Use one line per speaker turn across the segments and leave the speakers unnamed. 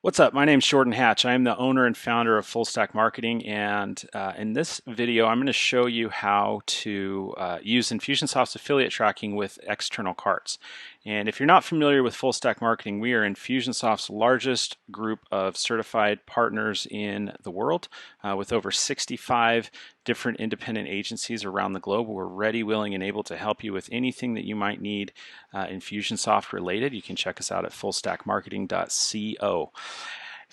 What's up? My name's Jordan Hatch. I am the owner and founder of Fullstack Marketing, and in this video, I'm going to show you how to use Infusionsoft's affiliate tracking with external carts. And if you're not familiar with Fullstack Marketing, we are Infusionsoft's largest group of certified partners in the world, with over 65 different independent agencies around the globe. We're ready, willing, and able to help you with anything that you might need Infusionsoft related. You can check us out at fullstackmarketing.co.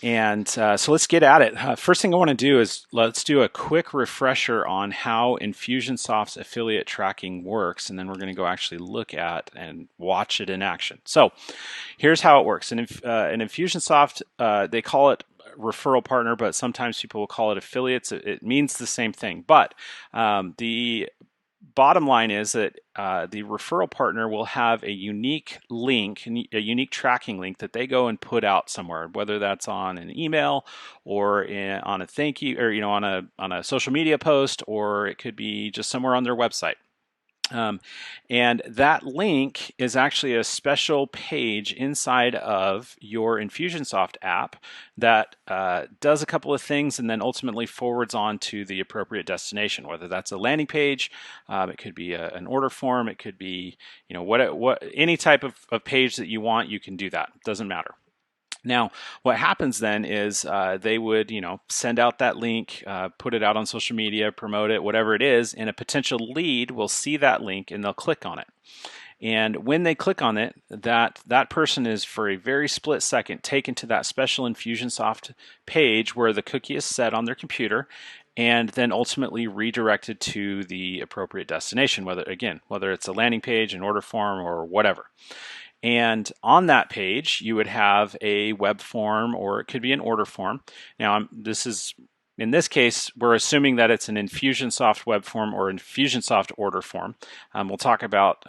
And so let's get at it. First thing I want to do is let's do a quick refresher on how Infusionsoft's affiliate tracking works, and then we're going to go actually look at and watch it in action. So here's how it works. In Infusionsoft, they call it referral partner, but sometimes people will call it affiliates. It means the same thing, but the bottom line is that the referral partner will have a unique link, a unique tracking link that they go and put out somewhere, whether that's on an email or on a thank you, or on a social media post, or it could be just somewhere on their website. And that link is actually a special page inside of your Infusionsoft app that does a couple of things and then ultimately forwards on to the appropriate destination, whether that's a landing page, it could be an order form, it could be what any type of page that you want, you can do that. Doesn't matter. Now, what happens then is they would, send out that link, put it out on social media, promote it, whatever it is, and a potential lead will see that link and they'll click on it. And when they click on it, that person is, for a very split second, taken to that special Infusionsoft page where the cookie is set on their computer, and then ultimately redirected to the appropriate destination, whether it's a landing page, an order form, or whatever. And on that page, you would have a web form, or it could be an order form. Now, in this case, we're assuming that it's an Infusionsoft web form or Infusionsoft order form. We'll talk about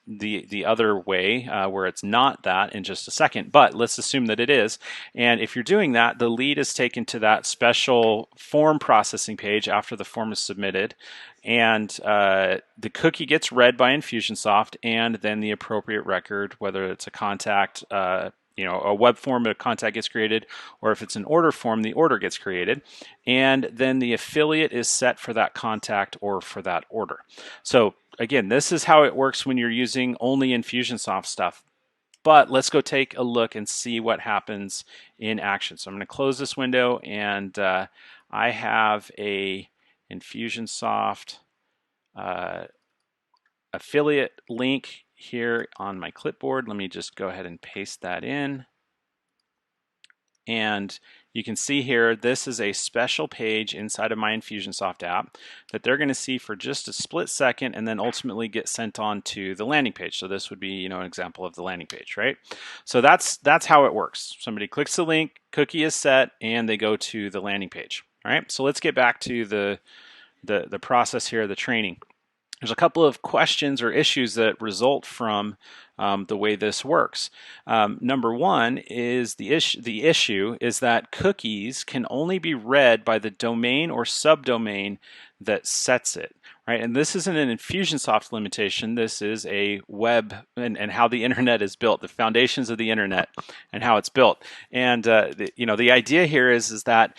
the other way where it's not that in just a second, but let's assume that it is. And if you're doing that, the lead is taken to that special form processing page after the form is submitted, and the cookie gets read by Infusionsoft, and then the appropriate record, whether it's a contact, a web form, a contact gets created, or if it's an order form, the order gets created, and then the affiliate is set for that contact or for that order. So again, this is how it works when you're using only Infusionsoft stuff. But let's go take a look and see what happens in action. So I'm going to close this window, and I have a Infusionsoft affiliate link here on my clipboard. Let me just go ahead and paste that in. And you can see here, this is a special page inside of my Infusionsoft app that they're going to see for just a split second and then ultimately get sent on to the landing page. So this would be, an example of the landing page, right? So that's how it works. Somebody clicks the link, cookie is set, and they go to the landing page. All right, so let's get back to the process here, the training. There's a couple of questions or issues that result from the way this works. Number one is the issue is that cookies can only be read by the domain or subdomain that sets it, right? And this isn't an Infusionsoft limitation. This is a web and how the internet is built, the foundations of the internet and how it's built. And the idea here is that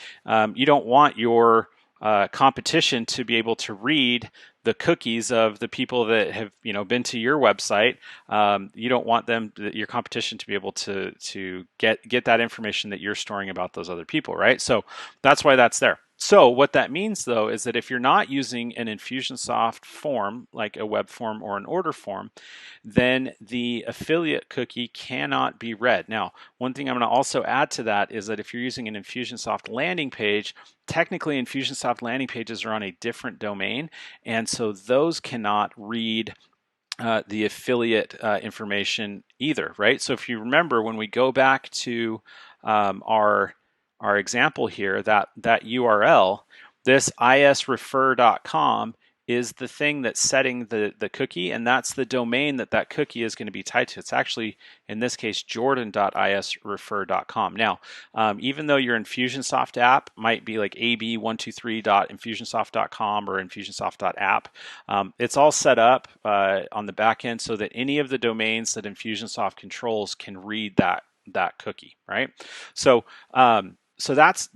you don't want your competition to be able to read the cookies of the people that have been to your website. You don't want your competition to be able to get that information that you're storing about those other people, right? So that's why that's there. So what that means, though, is that if you're not using an Infusionsoft form, like a web form or an order form, then the affiliate cookie cannot be read. Now, one thing I'm going to also add to that is that if you're using an Infusionsoft landing page, technically Infusionsoft landing pages are on a different domain, and so those cannot read the affiliate information either, right? So if you remember, when we go back to our example here, that URL, this isrefer.com is the thing that's setting the cookie, and that's the domain that cookie is going to be tied to. It's actually, in this case, jordan.isrefer.com. Now, even though your Infusionsoft app might be like ab123.infusionsoft.com or infusionsoft.app, it's all set up on the back end so that any of the domains that Infusionsoft controls can read that that cookie, right? So so that's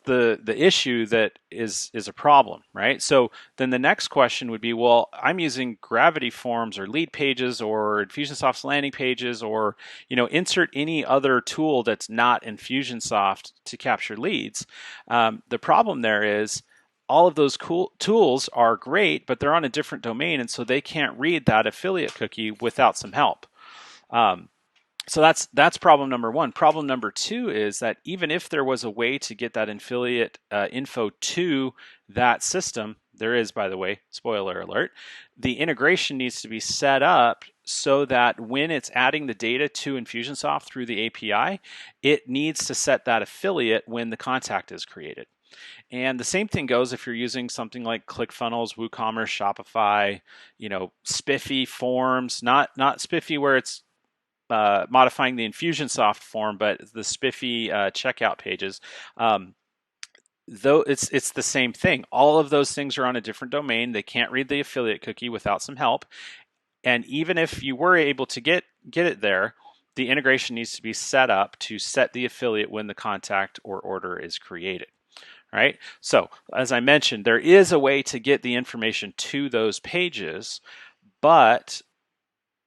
the issue that is a problem, right? So then the next question would be, well, I'm using Gravity Forms or Lead Pages or Infusionsoft's landing pages, or insert any other tool that's not Infusionsoft to capture leads. The problem there is all of those cool tools are great, but they're on a different domain, and so they can't read that affiliate cookie without some help. So that's problem number one. Problem number two is that even if there was a way to get that affiliate info to that system, there is, by the way, spoiler alert, the integration needs to be set up so that when it's adding the data to Infusionsoft through the API, it needs to set that affiliate when the contact is created. And the same thing goes if you're using something like ClickFunnels, WooCommerce, Shopify, Spiffy forms, not Spiffy where it's modifying the Infusionsoft form, but the Spiffy checkout pages. Though it's the same thing. All of those things are on a different domain. They can't read the affiliate cookie without some help. And even if you were able to get it there, the integration needs to be set up to set the affiliate when the contact or order is created. Right? So, as I mentioned, there is a way to get the information to those pages, but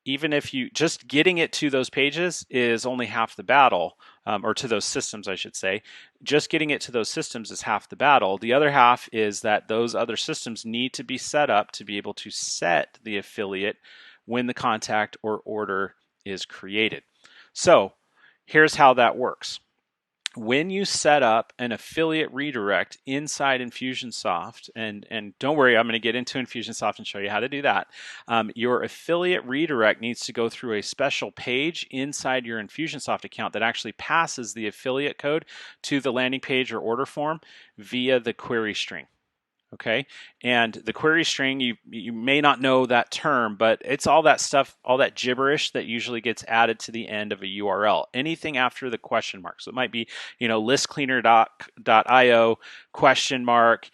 even if you just getting it to those pages is only half the battle, or to those systems, I should say. Just getting it to those systems is half the battle. The other half is that those other systems need to be set up to be able to set the affiliate when the contact or order is created. So here's how that works. When you set up an affiliate redirect inside Infusionsoft, and don't worry, I'm going to get into Infusionsoft and show you how to do that. Your affiliate redirect needs to go through a special page inside your Infusionsoft account that actually passes the affiliate code to the landing page or order form via the query string. Okay, and the query string, you may not know that term, but it's all that stuff, all that gibberish that usually gets added to the end of a URL. Anything after the question mark. So it might be, listcleaner.io question mark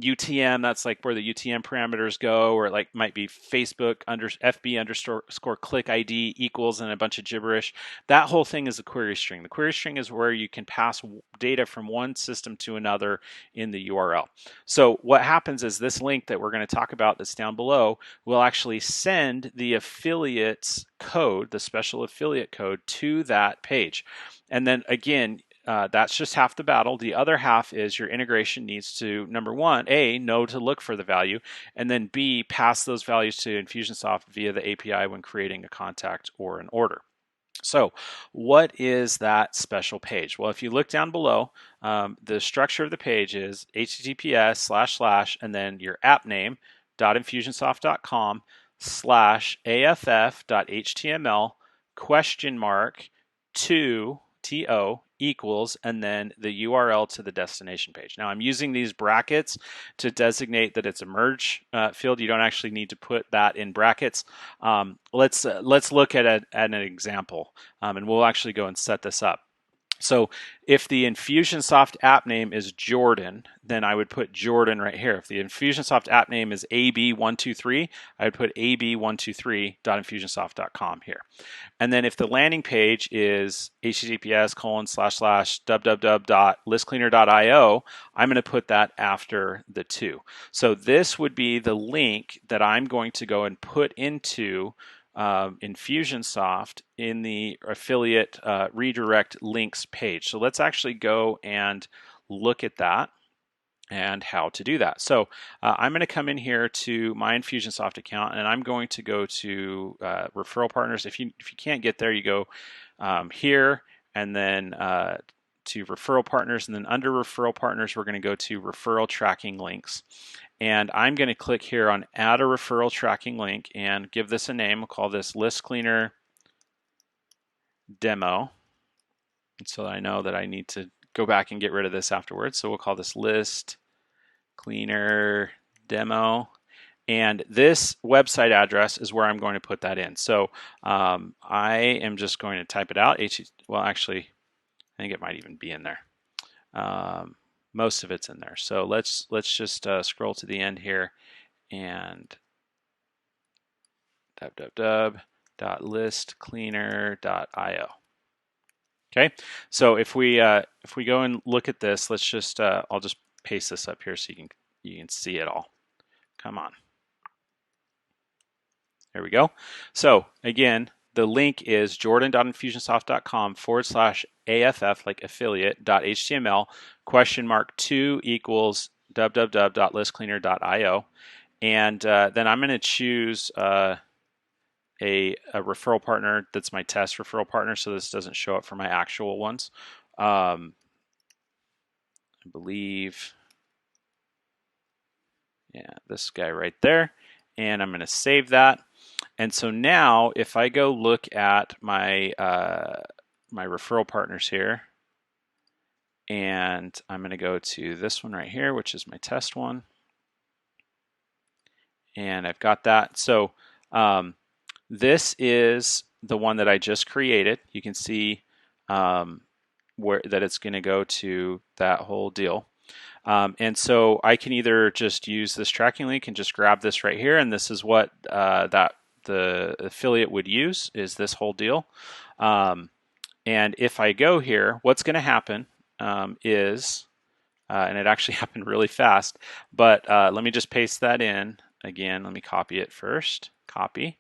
UTM. That's like where the UTM parameters go, or it like might be Facebook FB underscore click ID equals and a bunch of gibberish. That whole thing is a query string. The query string is where you can pass data from one system to another in the URL. So what happens is this link that we're going to talk about that's down below will actually send the affiliate's code, the special affiliate code, to that page. And then again, that's just half the battle. The other half is your integration needs to, number one, A, know to look for the value, and then B, pass those values to Infusionsoft via the API when creating a contact or an order. So what is that special page? Well, if you look down below, the structure of the page is https / and then your app name .infusionsoft.com /aff.html question mark to to equals and then the URL to the destination page. Now I'm using these brackets to designate that it's a merge field. You don't actually need to put that in brackets. Let's look at an example, and we'll actually go and set this up. So if the Infusionsoft app name is Jordan, then I would put Jordan right here. If the Infusionsoft app name is AB123, I would put AB123.infusionsoft.com here. And then if the landing page is https://www.listcleaner.io, I'm going to put that after the 2. So this would be the link that I'm going to go and put into Infusionsoft in the affiliate redirect links page. So let's actually go and look at that and how to do that. So I'm going to come in here to my Infusionsoft account, and I'm going to go to referral partners. If you can't get there, you go here and then to referral partners, and then under referral partners, we're going to go to referral tracking links. And I'm going to click here on add a referral tracking link and give this a name. We'll call this List Cleaner Demo. So that I know that I need to go back and get rid of this afterwards. So we'll call this List Cleaner Demo. And this website address is where I'm going to put that in. So I am just going to type it out. Well, actually, I think it might even be in there. Most of it's in there. So let's just scroll to the end here and www www.listcleaner.io. Okay, so if we go and look at this, let's just I'll just paste this up here so you can see it all. Come on. There we go. So again, the link is jordan.infusionsoft.com/AFF, like affiliate.html, !2 equals www.listcleaner.io. And then I'm going to choose a referral partner that's my test referral partner, so this doesn't show up for my actual ones. I believe, yeah, this guy right there. And I'm going to save that. And so now if I go look at my my referral partners here, and I'm going to go to this one right here, which is my test one. And I've got that. So this is the one that I just created. You can see where that it's going to go to that whole deal. And so I can either just use this tracking link and just grab this right here, and this is what that the affiliate would use, is this whole deal. And if I go here, what's going to happen is, and it actually happened really fast, but let me just paste that in again. Let me copy it first, copy,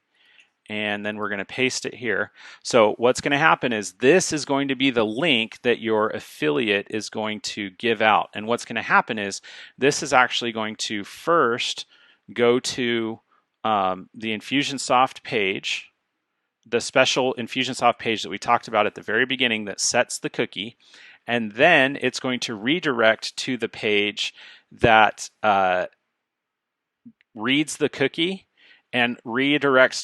and then we're going to paste it here. So what's going to happen is this is going to be the link that your affiliate is going to give out. And what's going to happen is this is actually going to first go to the Infusionsoft page, the special Infusionsoft page that we talked about at the very beginning that sets the cookie, and then it's going to redirect to the page that reads the cookie and redirects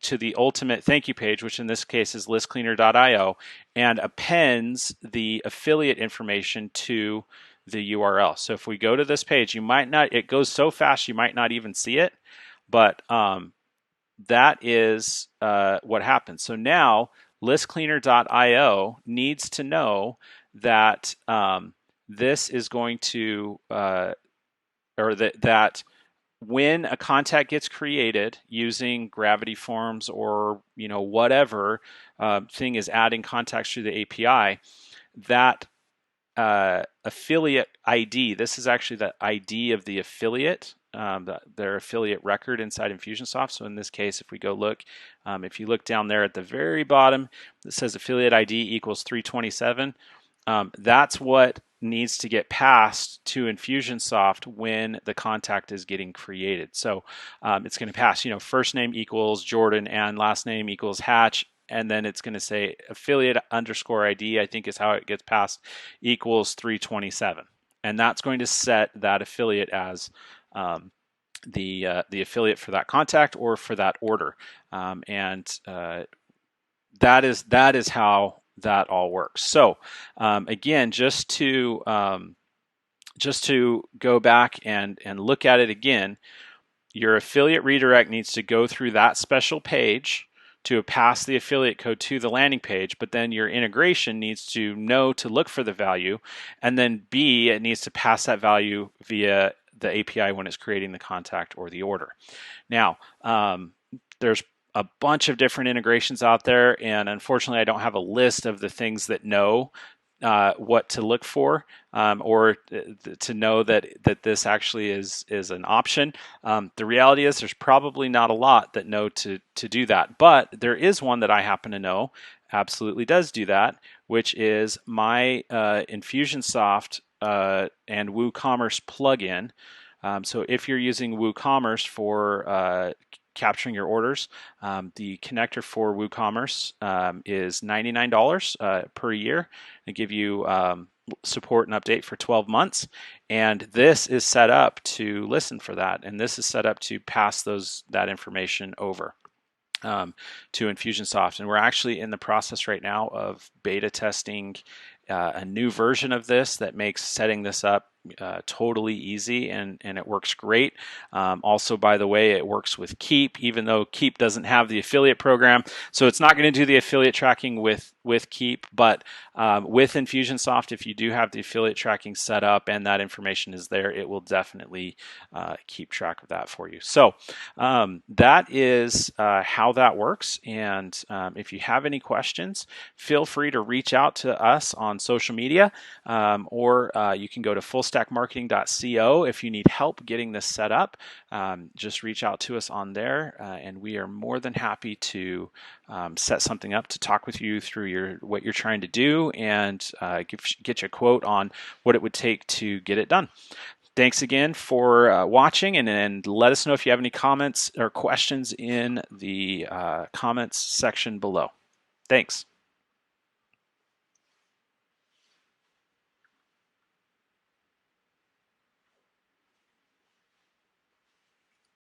to the ultimate thank you page, which in this case is listcleaner.io, and appends the affiliate information to the URL. So if we go to this page, you might not, it goes so fast you might not even see it, but that is what happens. So now listcleaner.io needs to know that this is going to, or that when a contact gets created using Gravity Forms or whatever thing is adding contacts through the API, that affiliate ID, this is actually the ID of the affiliate, their affiliate record inside Infusionsoft. So in this case, if we go look, if you look down there at the very bottom, it says affiliate ID equals 327. That's what needs to get passed to Infusionsoft when the contact is getting created. So it's going to pass, first name equals Jordan and last name equals Hatch, and then it's going to say affiliate underscore ID, I think is how it gets passed, equals 327. And that's going to set that affiliate as the affiliate for that contact or for that order. That is how that all works. So again, just to go back and look at it again, your affiliate redirect needs to go through that special page to pass the affiliate code to the landing page, but then your integration needs to know to look for the value, and then B, it needs to pass that value via the API when it's creating the contact or the order. Now, there's a bunch of different integrations out there, and unfortunately I don't have a list of the things that know what to look for, or to know that this actually is an option. The reality is there's probably not a lot that know to do that, but there is one that I happen to know absolutely does do that, which is my Infusionsoft and WooCommerce plugin. So if you're using WooCommerce for capturing your orders, the connector for WooCommerce is $99 per year. They give you support and update for 12 months, and this is set up to listen for that, and this is set up to pass that information over to Infusionsoft. And we're actually in the process right now of beta testing a new version of this that makes setting this up totally easy, and it works great. Also, by the way, it works with Keep, even though Keep doesn't have the affiliate program, so it's not going to do the affiliate tracking with Keep. But with Infusionsoft, if you do have the affiliate tracking set up and that information is there, it will definitely keep track of that for you. So that is how that works. And if you have any questions, feel free to reach out to us on social media, or you can go to fullstackmarketing.co if you need help getting this set up. Just reach out to us on there, and we are more than happy to set something up to talk with you through what you're trying to do, and get you a quote on what it would take to get it done. Thanks again for watching, and let us know if you have any comments or questions in the comments section below. Thanks.